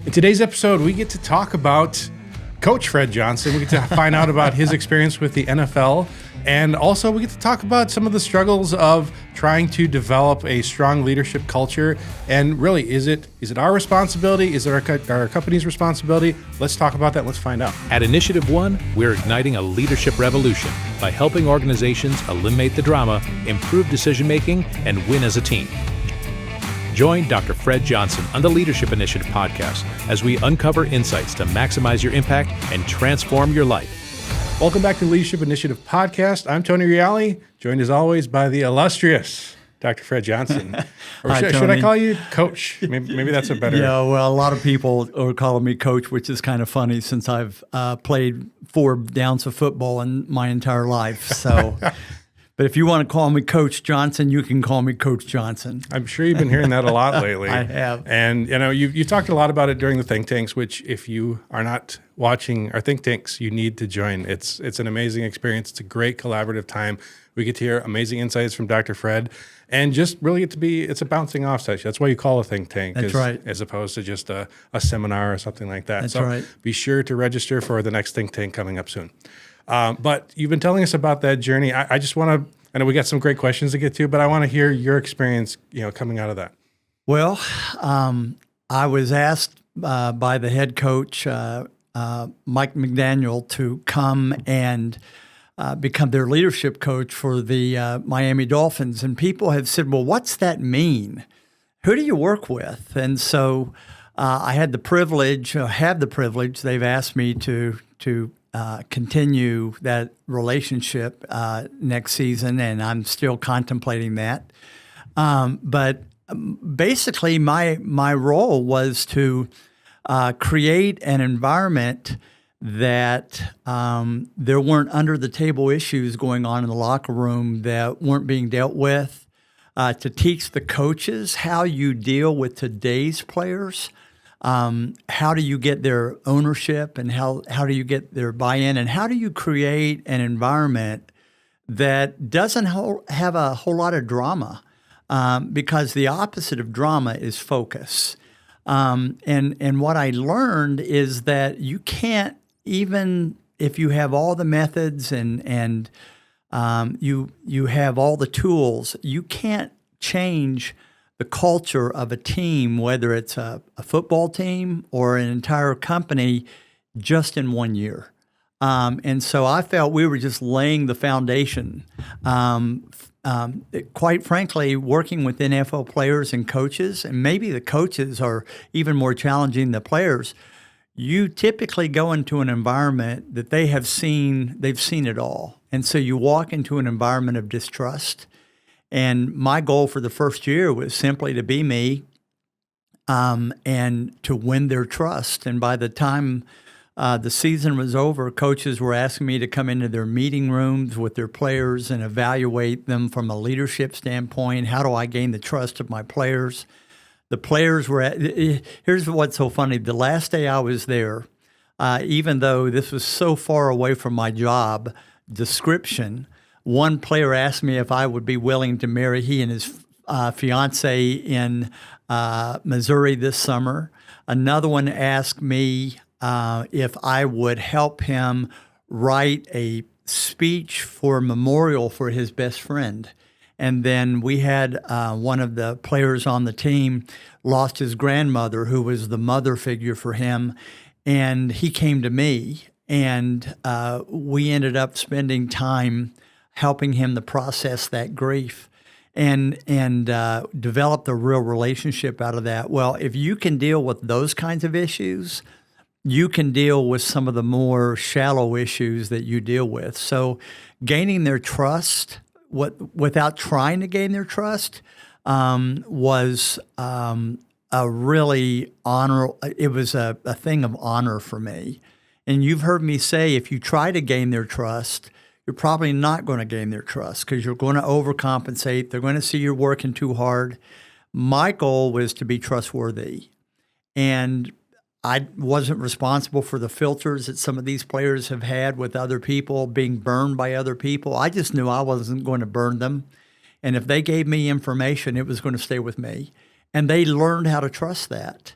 In today's episode, we get to talk about Coach Fred Johnson. We get to find out about his experience with the NFL. And also we get to talk about some of the struggles of trying to develop a strong leadership culture. And really, is it our responsibility? Is it our company's responsibility? Let's talk about that. Let's find out. At Initiative One, we're igniting a leadership revolution by helping organizations eliminate the drama, improve decision-making, and win as a team. Join Dr. Fred Johnson on the Leadership Initiative podcast as we uncover insights to maximize your impact and transform your life. Welcome back to the Leadership Initiative podcast. I'm Tony Reale, joined as always by the illustrious Dr. Fred Johnson. Or Hi, should I call you Coach? Maybe that's a better... Yeah, well, a lot of people are calling me Coach, which is kind of funny since I've played 4 downs of football in my entire life. So, but if you want to call me Coach Johnson, you can call me Coach Johnson. I'm sure you've been hearing that a lot lately. I have. And, you talked a lot about it during the think tanks, which if you are not watching our think tanks, you need to join. It's an amazing experience. It's a great collaborative time. We get to hear amazing insights from Dr. Fred and just really it's a bouncing off session. That's why you call a think tank. That's right. As opposed to just a seminar or something like that. That's so right. Be sure to register for the next think tank coming up soon. But you've been telling us about that journey. I just want to, I know we got some great questions to get to, but I want to hear your experience, coming out of that. Well, I was asked by the head coach, Mike McDaniel, to come and become their leadership coach for the Miami Dolphins. And people have said, well, what's that mean? Who do you work with? And so I had the privilege, they've asked me to continue that relationship next season, and I'm still contemplating that. But basically, my role was to create an environment that there weren't under-the-table issues going on in the locker room that weren't being dealt with, to teach the coaches how you deal with today's players. How do you get their ownership, and how do you get their buy-in, and how do you create an environment that doesn't have a whole lot of drama, because the opposite of drama is focus. And what I learned is that you can't, even if you have all the methods and you have all the tools, you can't change the culture of a team, whether it's a football team or an entire company, just in 1 year. And so I felt we were just laying the foundation. Quite frankly, working with NFL players and coaches, and maybe the coaches are even more challenging than the players, you typically go into an environment that they've seen it all. And so you walk into an environment of distrust. And my goal for the first year was simply to be me, and to win their trust. And by the time the season was over, coaches were asking me to come into their meeting rooms with their players and evaluate them from a leadership standpoint. How do I gain the trust of my players? The players here's what's so funny. The last day I was there, even though this was so far away from my job description, one player asked me if I would be willing to marry he and his fiance in Missouri this summer. Another one asked me if I would help him write a speech for a memorial for his best friend. And then we had one of the players on the team lost his grandmother, who was the mother figure for him, and he came to me, and we ended up spending time helping him to process that grief and develop the real relationship out of that. Well, if you can deal with those kinds of issues, you can deal with some of the more shallow issues that you deal with. So gaining their trust without trying to gain their trust was a really honor. It was a thing of honor for me. And you've heard me say, if you try to gain their trust, you're probably not going to gain their trust because you're going to overcompensate. They're going to see you're working too hard. My goal was to be trustworthy. And I wasn't responsible for the filters that some of these players have had with other people, being burned by other people. I just knew I wasn't going to burn them. And if they gave me information, it was going to stay with me. And they learned how to trust that.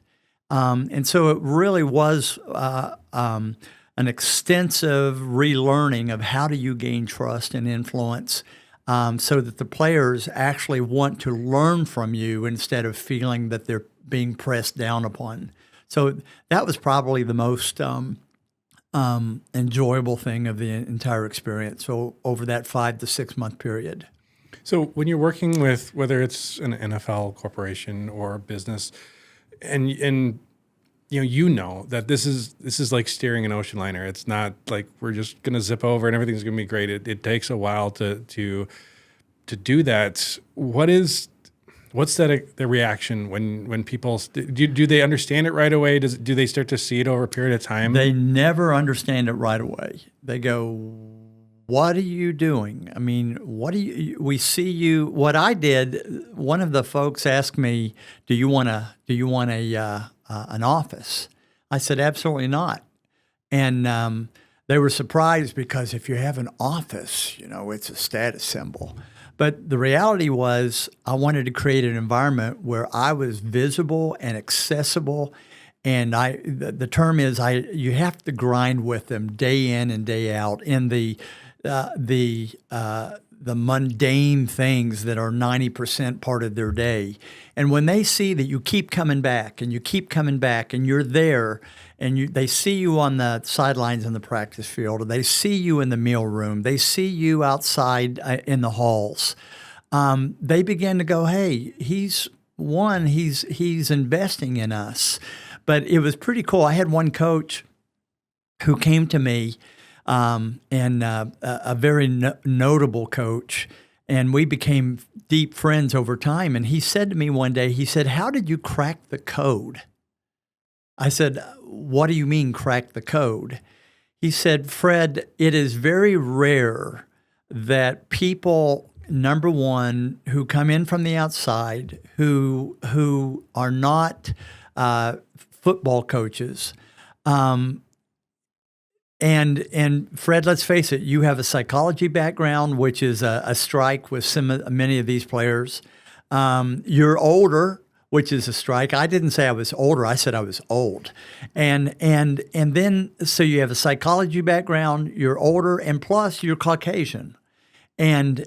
And so it really was an extensive relearning of how do you gain trust and influence, so that the players actually want to learn from you instead of feeling that they're being pressed down upon. So that was probably the most enjoyable thing of the entire experience, so over that 5 to 6 month period. So when you're working with, whether it's an NFL corporation or a business, and you know that this is like steering an ocean liner. It's not like we're just going to zip over and everything's going to be great. It takes a while to do that. What's the reaction when people do they understand it right away? Do they start to see it over a period of time? They never understand it right away. They go, "What are you doing? I mean, we see you." What I did, one of the folks asked me, "Do you want an office?" I said, "Absolutely not." And they were surprised because if you have an office, it's a status symbol. But the reality was I wanted to create an environment where I was visible and accessible. And the term is you have to grind with them day in and day out in the mundane things that are 90% part of their day. And when they see that you keep coming back and you keep coming back and you're there, and they see you on the sidelines in the practice field, or they see you in the meal room, they see you outside in the halls, they begin to go, "Hey, he's investing in us." But it was pretty cool. I had one coach who came to me, and a very notable coach, and we became deep friends over time. And he said to me one day, he said, "How did you crack the code?" I said, "What do you mean crack the code?" He said, "Fred, it is very rare that people, number one, who come in from the outside, who are not football coaches, and Fred, let's face it, you have a psychology background, which is a strike with many of these players. You're older, which is a strike. I didn't say I was older. I said I was old. And then, so you have a psychology background, you're older, and plus you're Caucasian. And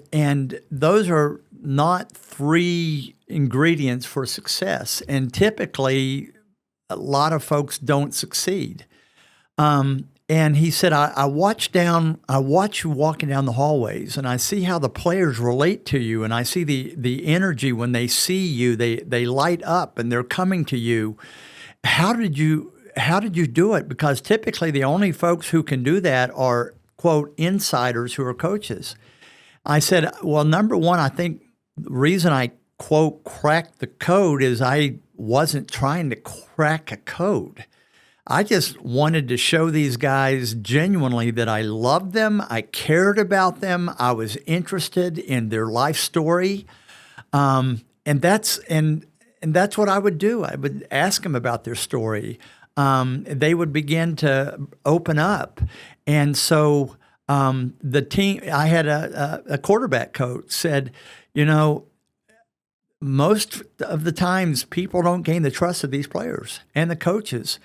those are not 3 ingredients for success. And typically, a lot of folks don't succeed. And he said, I watch you walking down the hallways, and I see how the players relate to you, and I see the energy when they see you, they light up and they're coming to you. How did you do it? Because typically the only folks who can do that are, quote, insiders who are coaches. I said, well, number one, I think the reason I, quote, cracked the code is I wasn't trying to crack a code. I just wanted to show these guys genuinely that I loved them, I cared about them, I was interested in their life story, and that's what I would do. I would ask them about their story. They would begin to open up, and so the team. I had a quarterback coach said, most of the times people don't gain the trust of these players and the coaches.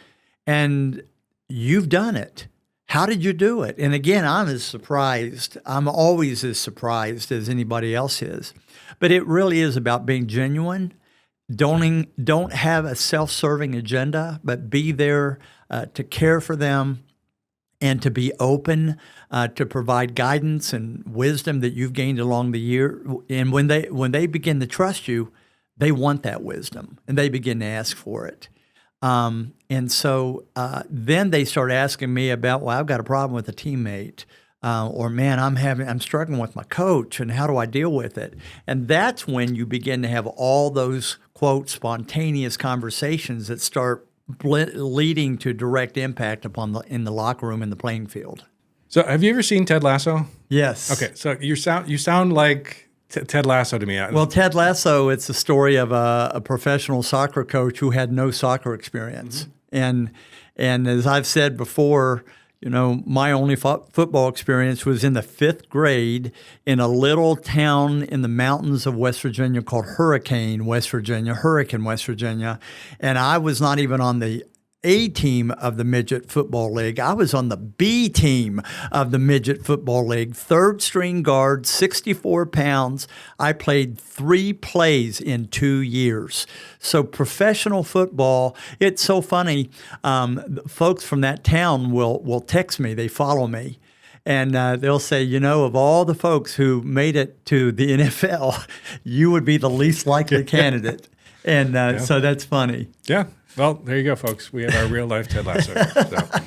And you've done it. How did you do it? And again, I'm as surprised. I'm always as surprised as anybody else is. But it really is about being genuine. Don't have a self-serving agenda, but be there to care for them and to be open to provide guidance and wisdom that you've gained along the year. And when they begin to trust you, they want that wisdom and they begin to ask for it. And so then they start asking me about, well, I've got a problem with a teammate, or man, I'm struggling with my coach, and how do I deal with it? And that's when you begin to have all those, quote, spontaneous conversations that start leading to direct impact in the locker room and the playing field. So, have you ever seen Ted Lasso? Yes. Okay, so you sound like Ted Lasso to me. Well, Ted Lasso, it's the story of a professional soccer coach who had no soccer experience. Mm-hmm. And as I've said before, You know, my only football experience was in the 5th grade in a little town in the mountains of West Virginia called Hurricane, West Virginia. And I was not even on the A team of the Midget Football League. I was on the B team of the Midget Football League, 3rd string guard, 64 pounds. I played 3 plays in 2 years. So professional football, it's so funny. Folks from that town will text me. They follow me. And they'll say, you know, of all the folks who made it to the NFL, you would be the least likely candidate. And so that's funny. Yeah. Well, there you go, folks. We have our real life Ted Lasso. So. All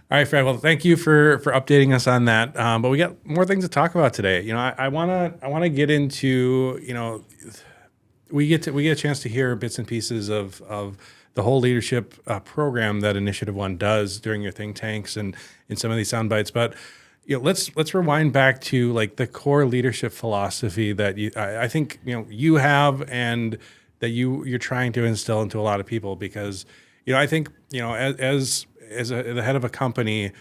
right, Fred. Well, thank you for updating us on that. But we got more things to talk about today. You know, I wanna get into, you know, we get a chance to hear bits and pieces of the whole leadership program that Initiative One does during your think tanks and in some of these sound bites. But you know, let's rewind back to like the core leadership philosophy that I think you have and that you're trying to instill into a lot of people, because I think as the head of a company,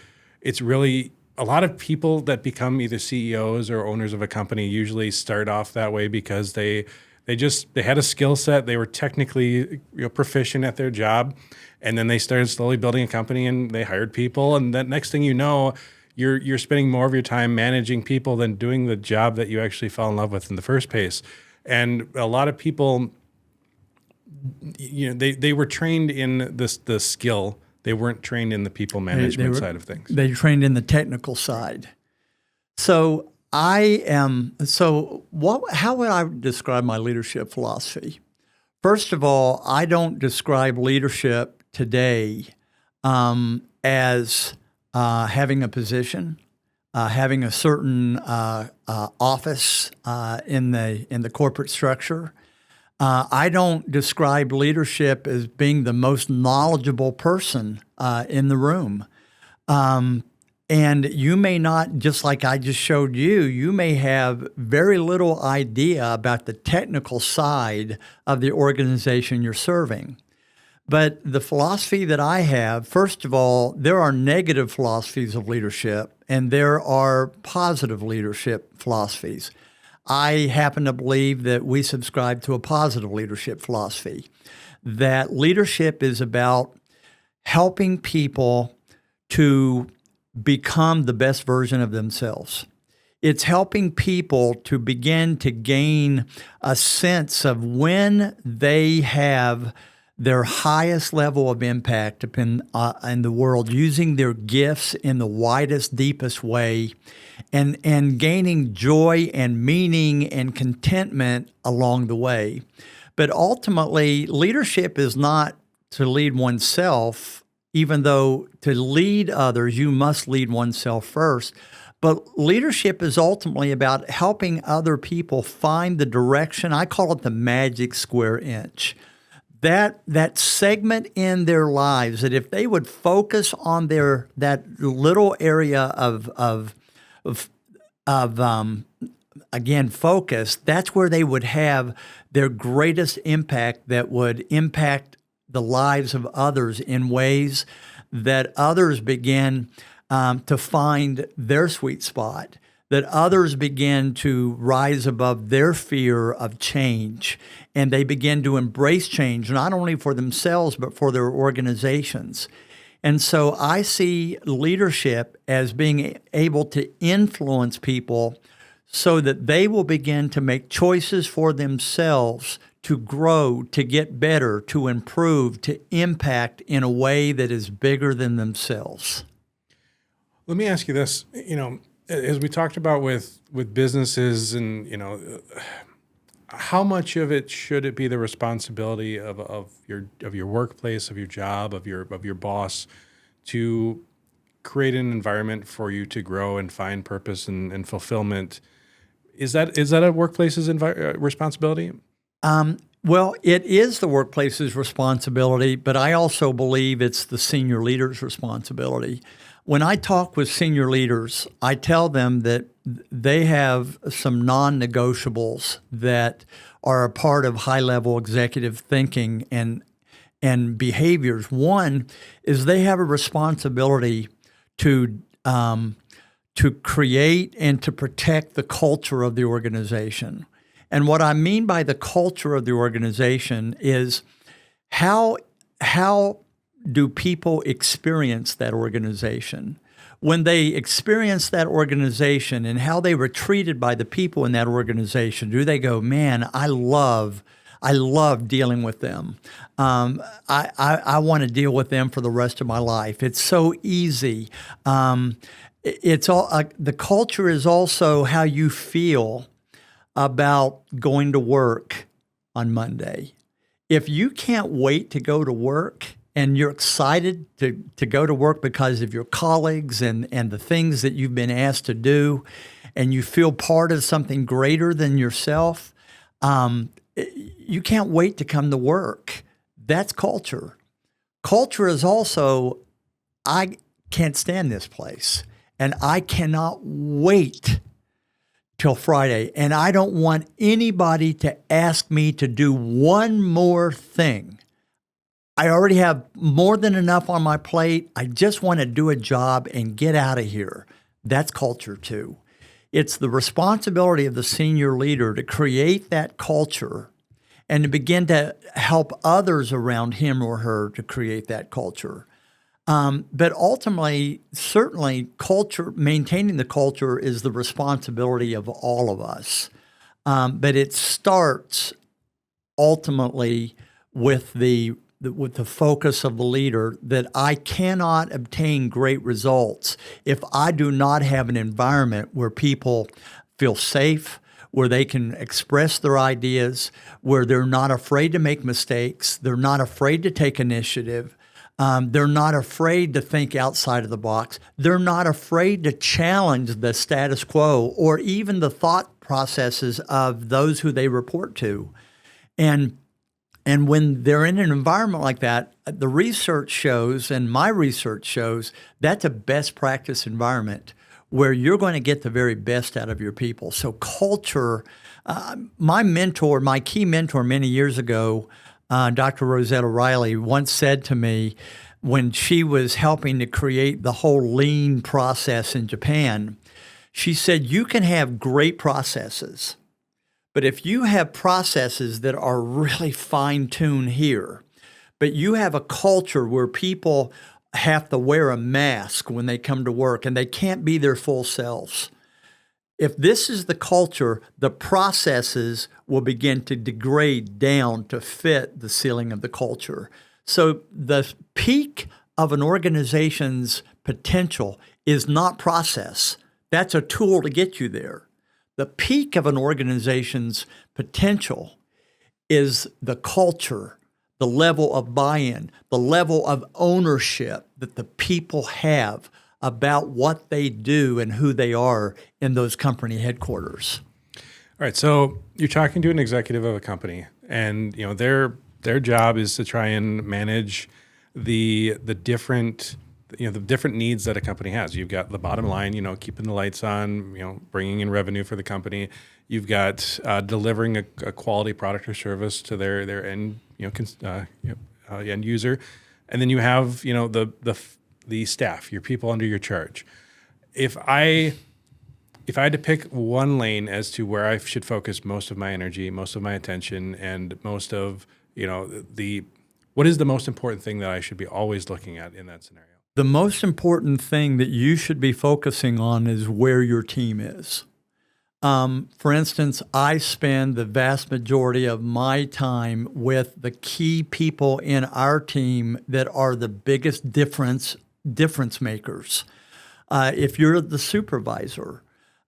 it's really a lot of people that become either CEOs or owners of a company usually start off that way because they had a skill set, they were technically proficient at their job, and then they started slowly building a company and they hired people, and then next thing you know, you're spending more of your time managing people than doing the job that you actually fell in love with in the first place. And a lot of people, they were trained in the skill. They weren't trained in the people management side of things. They trained in the technical side. So how would I describe my leadership philosophy? First of all, I don't describe leadership today as having a position, having a certain office in the corporate structure. I don't describe leadership as being the most knowledgeable person in the room. And you may not, just like I just showed you may have very little idea about the technical side of the organization you're serving. But the philosophy that I have, first of all, there are negative philosophies of leadership and there are positive leadership philosophies. I happen to believe that we subscribe to a positive leadership philosophy, that leadership is about helping people to become the best version of themselves. It's helping people to begin to gain a sense of when they have their highest level of impact in the world, using their gifts in the widest, deepest way, and gaining joy and meaning and contentment along the way. But ultimately, leadership is not to lead oneself, even though to lead others, you must lead oneself first. But leadership is ultimately about helping other people find the direction. I call it the magic square inch. That segment in their lives, that if they would focus on that little area of focus, that's where they would have their greatest impact, that would impact the lives of others in ways that others begin to find their sweet spot, that others begin to rise above their fear of change, and they begin to embrace change, not only for themselves, but for their organizations. And so I see leadership as being able to influence people so that they will begin to make choices for themselves to grow, to get better, to improve, to impact in a way that is bigger than themselves. Let me ask you this, as we talked about with businesses and, how much of it should it be the responsibility of your workplace, of your job, of your boss to create an environment for you to grow and find purpose and fulfillment? Is that a workplace's responsibility? Well, it is the workplace's responsibility, but I also believe it's the senior leader's responsibility. When I talk with senior leaders, I tell them that they have some non-negotiables that are a part of high-level executive thinking and behaviors. One is they have a responsibility to create and to protect the culture of the organization. And what I mean by the culture of the organization is how do people experience that organization? When they experience that organization and how they were treated by the people in that organization, do they go, man, I love dealing with them. I want to deal with them for the rest of my life. It's so easy. It's all the culture is also how you feel about going to work on Monday. If you can't wait to go to work and you're excited to go to work because of your colleagues and the things that you've been asked to do, and you feel part of something greater than yourself, you can't wait to come to work. That's culture. Culture is also, I can't stand this place, and I cannot wait till Friday, and I don't want anybody to ask me to do one more thing. I already have more than enough on my plate. I just want to do a job and get out of here. That's culture too. It's the responsibility of the senior leader to create that culture and to begin to help others around him or her to create that culture. But ultimately, certainly, maintaining the culture is the responsibility of all of us. But it starts ultimately with the focus of the leader that I cannot obtain great results if I do not have an environment where people feel safe, where they can express their ideas, where they're not afraid to make mistakes, they're not afraid to take initiative. They're not afraid to think outside of the box. They're not afraid to challenge the status quo or even the thought processes of those who they report to. And when they're in an environment like that, the research shows, and my research shows, that's a best practice environment where you're going to get the very best out of your people. So culture, my key mentor many years ago, Dr. Rosetta Riley, once said to me when she was helping to create the whole lean process in Japan, she said, you can have great processes, but if you have processes that are really fine-tuned here, but you have a culture where people have to wear a mask when they come to work and they can't be their full selves, if this is the culture, the processes will begin to degrade down to fit the ceiling of the culture. So the peak of an organization's potential is not process. That's a tool to get you there. The peak of an organization's potential is the culture, the level of buy-in, the level of ownership that the people have about what they do and who they are in those company headquarters. All right, so you're talking to an executive of a company, and their job is to try and manage the different needs that a company has. You've got the bottom line, keeping the lights on, bringing in revenue for the company. You've got delivering a quality product or service to their end end user, and then you have the staff, your people under your charge. If I had to pick one lane as to where I should focus most of my energy, most of my attention, and most of, what is the most important thing that I should be always looking at in that scenario? The most important thing that you should be focusing on is where your team is. For instance, I spend the vast majority of my time with the key people in our team that are the biggest difference makers. If you're the supervisor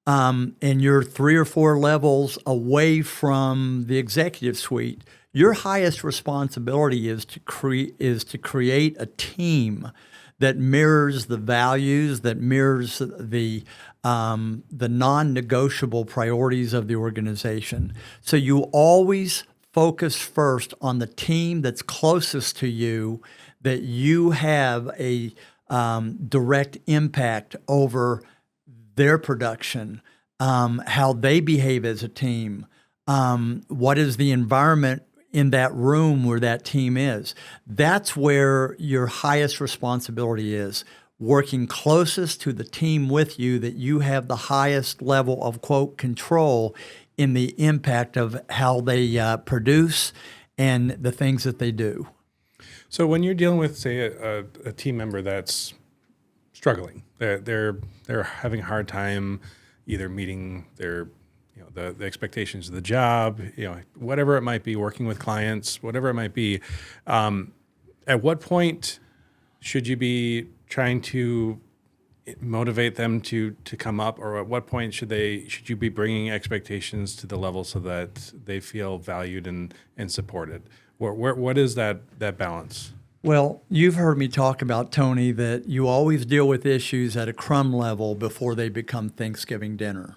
and you're 3 or 4 levels away from the executive suite, your highest responsibility is to create a team that mirrors the values, that mirrors the non-negotiable priorities of the organization. So you always focus first on the team that's closest to you, that you have a direct impact over their production, how they behave as a team, what is the environment in that room where that team is. That's where your highest responsibility is. working closest to the team with you that you have the highest level of, quote, control in the impact of how they produce and the things that they do. So when you're dealing with, say, a team member that's struggling, they're having a hard time either meeting their the expectations of the job, whatever it might be, working with clients, whatever it might be. At what point should you be trying to motivate them to come up, or at what point should you be bringing expectations to the level so that they feel valued and supported? What is that balance? Well, you've heard me talk about, Tony, that you always deal with issues at a crumb level before they become Thanksgiving dinner.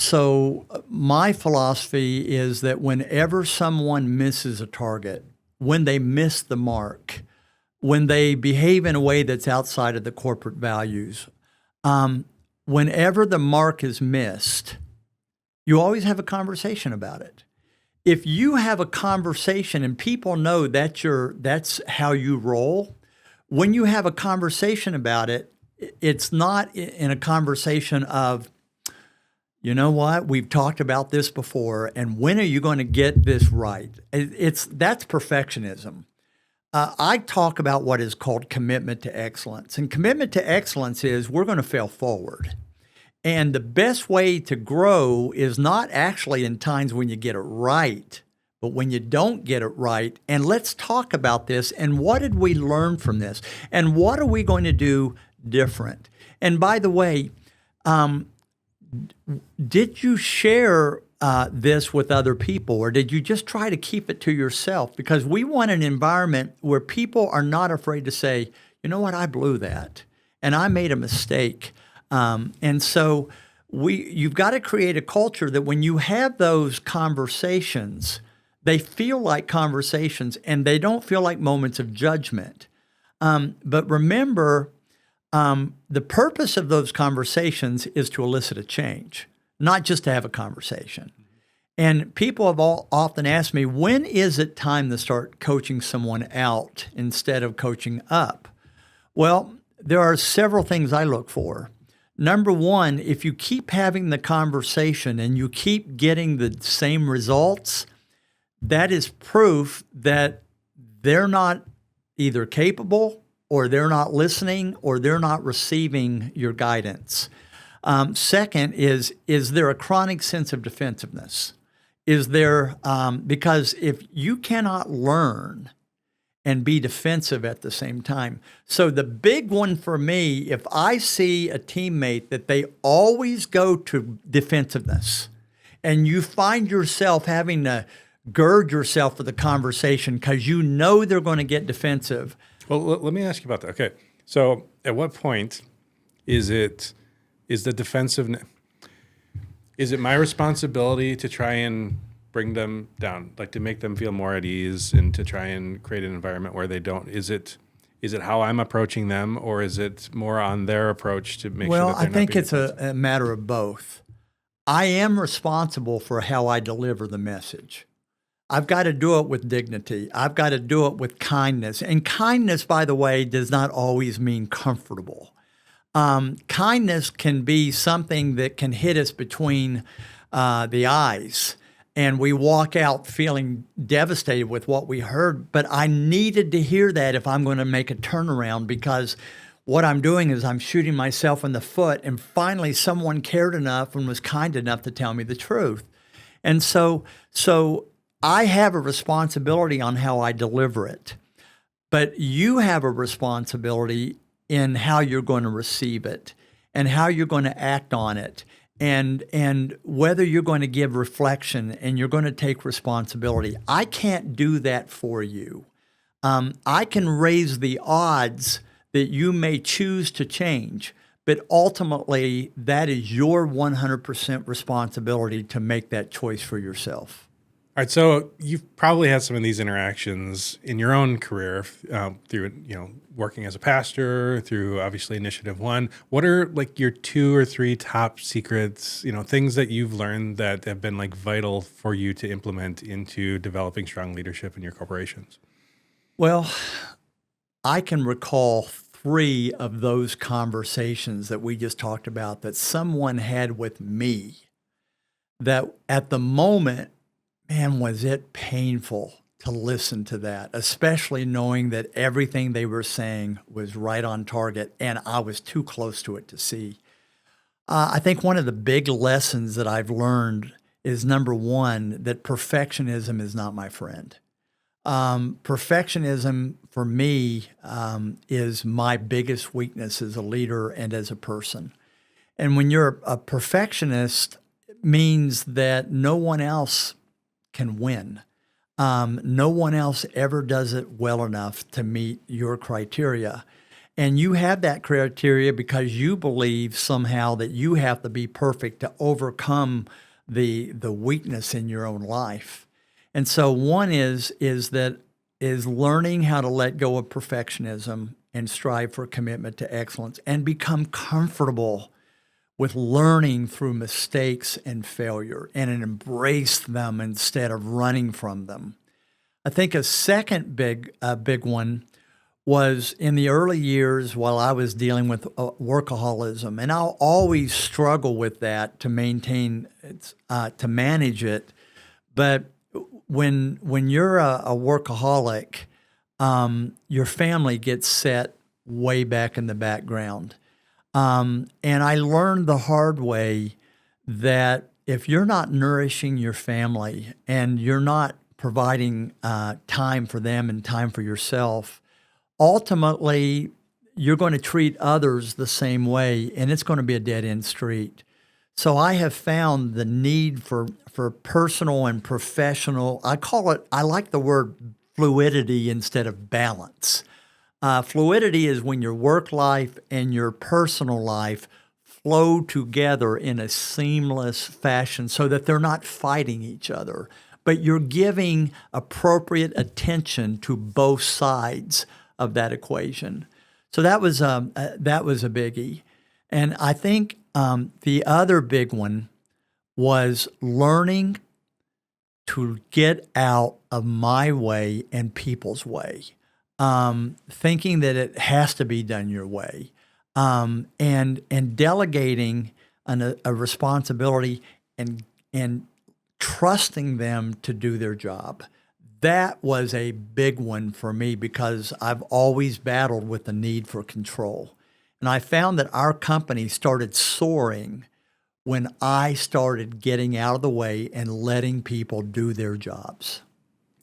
So my philosophy is that whenever someone misses a target, when they miss the mark, when they behave in a way that's outside of the corporate values, whenever the mark is missed, you always have a conversation about it. If you have a conversation and people know that's how you roll, when you have a conversation about it, it's not in a conversation of, you know what, we've talked about this before, and when are you going to get this right? That's perfectionism. I talk about what is called commitment to excellence. And commitment to excellence is we're going to fail forward. And the best way to grow is not actually in times when you get it right, but when you don't get it right. And let's talk about this. And what did we learn from this? And what are we going to do different? And by the way, did you share this with other people, or did you just try to keep it to yourself? Because we want an environment where people are not afraid to say, you know what, I blew that, and I made a mistake. And so you've got to create a culture that when you have those conversations, they feel like conversations and they don't feel like moments of judgment. But remember, the purpose of those conversations is to elicit a change, not just to have a conversation. And people have often asked me, when is it time to start coaching someone out instead of coaching up? Well, there are several things I look for. Number one, if you keep having the conversation and you keep getting the same results, that is proof that they're not either capable, or they're not listening, or they're not receiving your guidance. Second is there a chronic sense of defensiveness? Is there, because if you cannot learn and be defensive at the same time. So the big one for me, if I see a teammate that they always go to defensiveness, and you find yourself having to gird yourself for the conversation because you know they're going to get defensive. Well, let me ask you about that. Okay, so at what point is the defensive? Is it my responsibility to try and bring them down, like to make them feel more at ease and to try and create an environment where they don't? Is it how I'm approaching them, or is it more on their approach to make sure that they're not being Well, I think it's defensive? a matter of both. I am responsible for how I deliver the message. I've got to do it with dignity. I've got to do it with kindness. And kindness, by the way, does not always mean comfortable. Kindness can be something that can hit us between the eyes, and we walk out feeling devastated with what we heard. But I needed to hear that if I'm going to make a turnaround, because what I'm doing is I'm shooting myself in the foot, and finally someone cared enough and was kind enough to tell me the truth. And so I have a responsibility on how I deliver it, but you have a responsibility in how you're going to receive it and how you're going to act on it, and whether you're going to give reflection and you're going to take responsibility. I can't do that for you. I can raise the odds that you may choose to change, but ultimately that is your 100% responsibility to make that choice for yourself. All right, so you've probably had some of these interactions in your own career through, working as a pastor, through obviously Initiative One. What are like your 2 or 3 top secrets, things that you've learned that have been like vital for you to implement into developing strong leadership in your corporations? Well, I can recall 3 of those conversations that we just talked about that someone had with me, that at the moment, man, was it painful to listen to that, especially knowing that everything they were saying was right on target and I was too close to it to see. I think one of the big lessons that I've learned is, number one, that perfectionism is not my friend. Perfectionism for me is my biggest weakness as a leader and as a person. And when you're a perfectionist, it means that no one else can win. No one else ever does it well enough to meet your criteria. And you have that criteria because you believe somehow that you have to be perfect to overcome the weakness in your own life. And so one is learning how to let go of perfectionism and strive for commitment to excellence and become comfortable with learning through mistakes and failure and embrace them instead of running from them. I think a second big one was in the early years while I was dealing with workaholism, and I'll always struggle with that to manage it. But when you're a workaholic, your family gets set way back in the background. And I learned the hard way that if you're not nourishing your family and you're not providing time for them and time for yourself, ultimately you're going to treat others the same way, and it's going to be a dead-end street. So I have found the need for personal and professional, I like the word fluidity instead of balance. Fluidity is when your work life and your personal life flow together in a seamless fashion so that they're not fighting each other, but you're giving appropriate attention to both sides of that equation. So that was a biggie. And I think the other big one was learning to get out of my way and people's way, thinking that it has to be done your way, and delegating a responsibility and trusting them to do their job. That was a big one for me because I've always battled with the need for control. And I found that our company started soaring when I started getting out of the way and letting people do their jobs.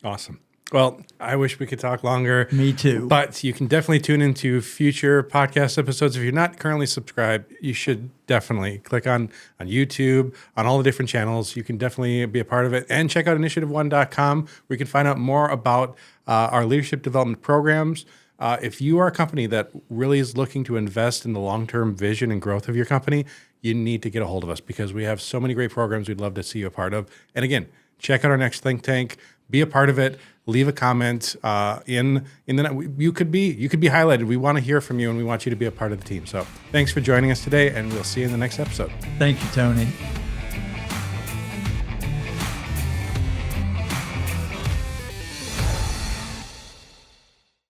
Awesome. Well, I wish we could talk longer. Me too. But you can definitely tune into future podcast episodes. If you're not currently subscribed, you should definitely click on YouTube, on all the different channels. You can definitely be a part of it. And check out initiative1.com, where you can find out more about our leadership development programs. If you are a company that really is looking to invest in the long-term vision and growth of your company, you need to get a hold of us because we have so many great programs we'd love to see you a part of. And again, check out our next think tank. Be a part of it. Leave a comment in the. You could be highlighted. We want to hear from you, and we want you to be a part of the team. So thanks for joining us today, and we'll see you in the next episode. Thank you, Tony.